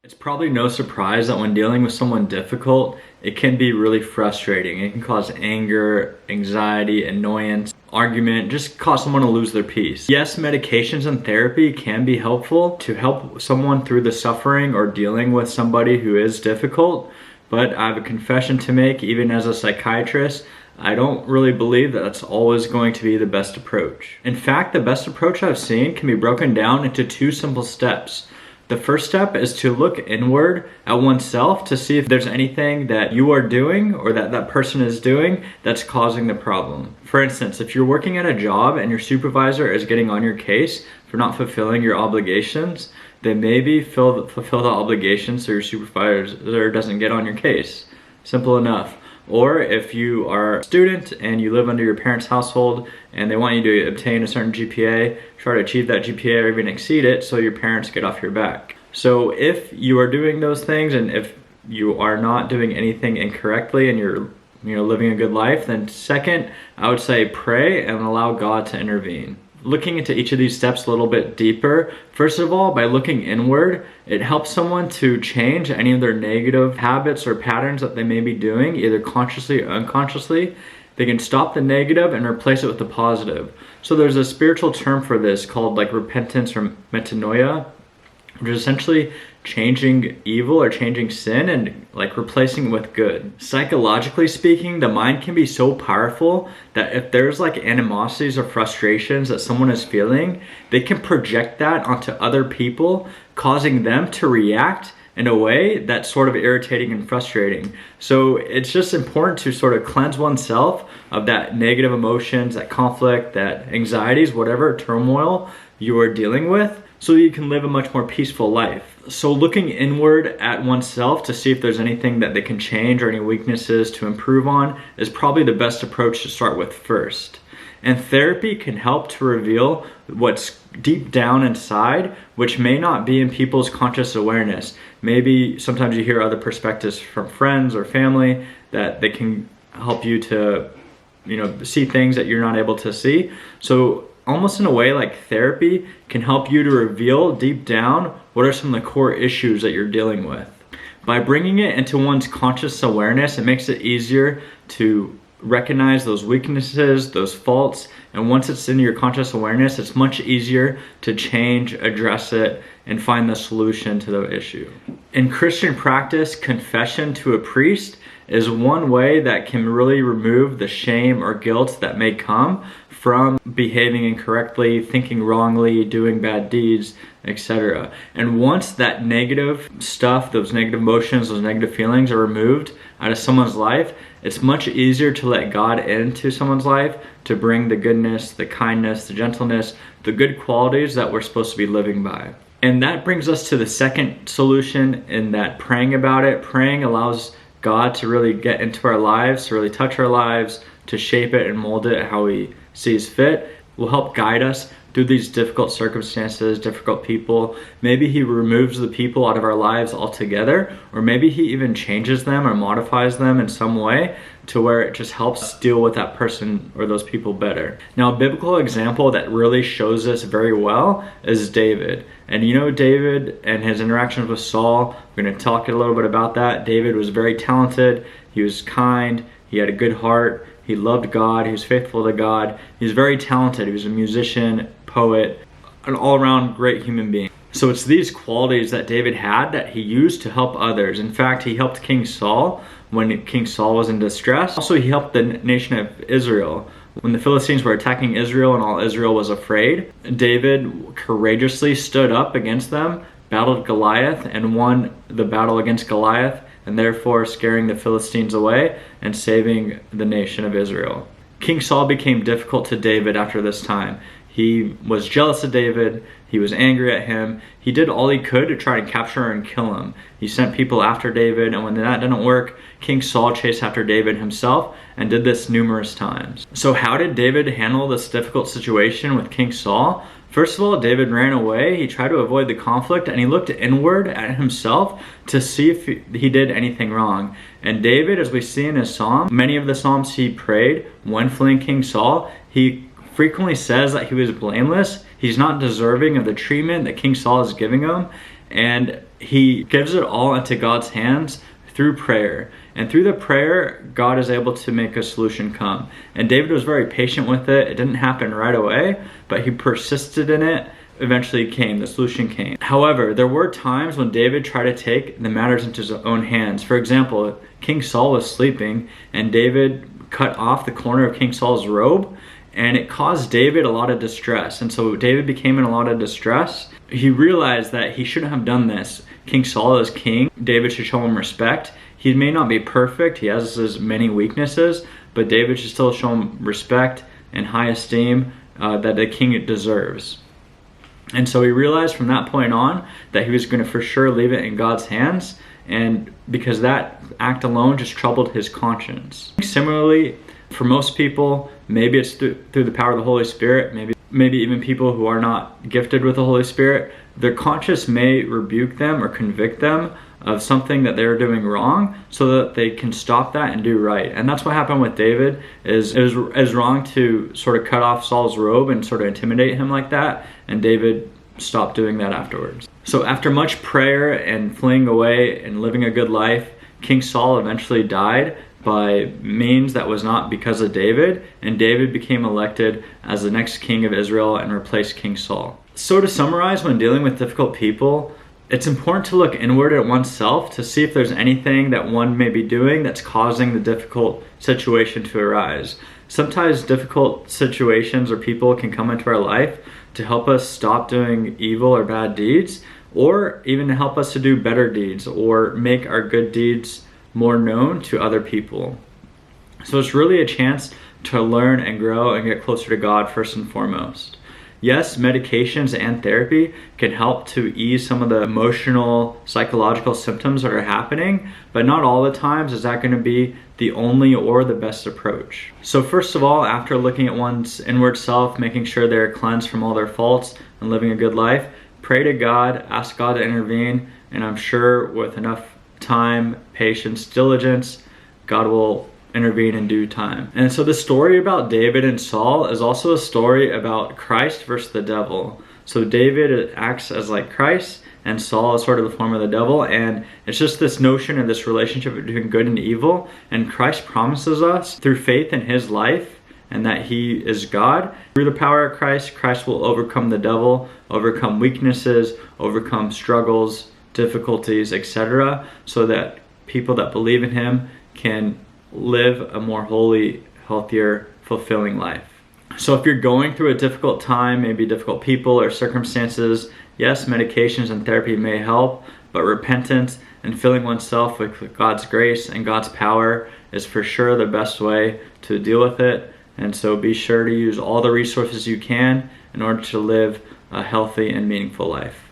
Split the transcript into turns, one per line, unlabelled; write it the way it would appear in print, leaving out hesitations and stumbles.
It's probably no surprise that when dealing with someone difficult, it can be really frustrating. It can cause anger, anxiety, annoyance, argument, just cause someone to lose their peace. Yes, medications and therapy can be helpful to help someone through the suffering or dealing with somebody who is difficult, but I have a confession to make, even as a psychiatrist. I don't really believe that that's always going to be the best approach. In fact, the best approach I've seen can be broken down into two simple steps. The first step is to look inward at oneself to see if there's anything that you are doing or that that person is doing that's causing the problem. For instance, if you're working at a job and your supervisor is getting on your case for not fulfilling your obligations, then maybe fulfill the obligations so your supervisor doesn't get on your case. Simple enough. Or if you are a student and you live under your parents' household and they want you to obtain a certain GPA, try to achieve that GPA or even exceed it so your parents get off your back. So if you are doing those things and if you are not doing anything incorrectly and you're living a good life, then second, I would say pray and allow God to intervene. Looking into each of these steps a little bit deeper, first of all, by looking inward, it helps someone to change any of their negative habits or patterns that they may be doing, either consciously or unconsciously. They can stop the negative and replace it with the positive. So there's a spiritual term for this called like repentance or metanoia, which is essentially changing evil or changing sin and like replacing it with good. Psychologically speaking, the mind can be so powerful that if there's like animosities or frustrations that someone is feeling, they can project that onto other people, causing them to react in a way that's sort of irritating and frustrating. So it's just important to sort of cleanse oneself of that negative emotions, that conflict, that anxieties, whatever turmoil you are dealing with, so you can live a much more peaceful life. So looking inward at oneself to see if there's anything that they can change or any weaknesses to improve on is probably the best approach to start with first. And therapy can help to reveal what's deep down inside, which may not be in people's conscious awareness. Maybe sometimes you hear other perspectives from friends or family that they can help you to, see things that you're not able to see. So almost in a way like therapy can help you to reveal deep down what are some of the core issues that you're dealing with. By bringing it into one's conscious awareness, it makes it easier to recognize those weaknesses, those faults, and once it's in your conscious awareness, it's much easier to change, address it, and find the solution to the issue. In Christian practice, confession to a priest is one way that can really remove the shame or guilt that may come from behaving incorrectly, thinking wrongly, doing bad deeds, etc. And once that negative stuff, those negative emotions, those negative feelings are removed out of someone's life, it's much easier to let God into someone's life to bring the goodness, the kindness, the gentleness, the good qualities that we're supposed to be living by. And that brings us to the second solution in that praying about it. Praying allows God to really get into our lives, to really touch our lives, to shape it and mold it how He sees fit. Will help guide us through these difficult circumstances, difficult people. Maybe He removes the people out of our lives altogether, or maybe He even changes them or modifies them in some way to where it just helps us deal with that person or those people better. Now, a biblical example that really shows this very well is David. And David and his interactions with Saul, we're going to talk a little bit about that. David was very talented, he was kind, he had a good heart, he loved God, he was faithful to God, he was very talented, he was a musician, poet, an all-around great human being. So it's these qualities that David had that he used to help others. In fact, he helped King Saul when King Saul was in distress. Also, he helped the nation of Israel. When the Philistines were attacking Israel and all Israel was afraid, David courageously stood up against them, battled Goliath, and won the battle against Goliath, and therefore scaring the Philistines away and saving the nation of Israel. King Saul became difficult to David after this time. He was jealous of David, he was angry at him, he did all he could to try to capture and kill him. He sent people after David, and when that didn't work, King Saul chased after David himself and did this numerous times. So how did David handle this difficult situation with King Saul? First of all, David ran away, he tried to avoid the conflict, and he looked inward at himself to see if he did anything wrong. And David, as we see in his psalm, many of the psalms he prayed when fleeing King Saul, he frequently says that he was blameless. He's not deserving of the treatment that King Saul is giving him. And he gives it all into God's hands through prayer. And through the prayer, God is able to make a solution come. And David was very patient with it. It didn't happen right away, but he persisted in it. Eventually the solution came. However, there were times when David tried to take the matters into his own hands. For example, King Saul was sleeping and David cut off the corner of King Saul's robe, and it caused David a lot of distress. And so David became in a lot of distress. He realized that he shouldn't have done this. King Saul is king. David should show him respect. He may not be perfect. He has his many weaknesses, but David should still show him respect and high esteem that the king deserves. And so he realized from that point on that he was going to for sure leave it in God's hands, and because that act alone just troubled his conscience. Similarly, for most people, maybe it's through the power of the Holy Spirit, maybe even people who are not gifted with the Holy Spirit, their conscience may rebuke them or convict them of something that they're doing wrong so that they can stop that and do right. And that's what happened with David. It was wrong to sort of cut off Saul's robe and sort of intimidate him like that, and David stopped doing that afterwards. So after much prayer and fleeing away and living a good life, King Saul eventually died by means that was not because of David, and David became elected as the next king of Israel and replaced King Saul. So to summarize, when dealing with difficult people, it's important to look inward at oneself to see if there's anything that one may be doing that's causing the difficult situation to arise. Sometimes difficult situations or people can come into our life to help us stop doing evil or bad deeds, or even to help us to do better deeds or make our good deeds more known to other people. So it's really a chance to learn and grow and get closer to God first and foremost. Yes, medications and therapy can help to ease some of the emotional, psychological symptoms that are happening, but not all the times is that going to be the only or the best approach. So first of all, after looking at one's inward self, making sure they're cleansed from all their faults and living a good life, pray to God, ask God to intervene, and I'm sure with enough time, patience, diligence, God will intervene in due time. And so the story about David and Saul is also a story about Christ versus the devil. So David acts as like Christ, and Saul is sort of the form of the devil, and it's just this notion of this relationship between good and evil, and Christ promises us through faith in his life and that he is God. Through the power of Christ, Christ will overcome the devil, overcome weaknesses, overcome struggles, difficulties, etc., so that people that believe in him can live a more holy, healthier, fulfilling life. So if you're going through a difficult time, maybe difficult people or circumstances, yes, medications and therapy may help, but repentance and filling oneself with God's grace and God's power is for sure the best way to deal with it. And so be sure to use all the resources you can in order to live a healthy and meaningful life.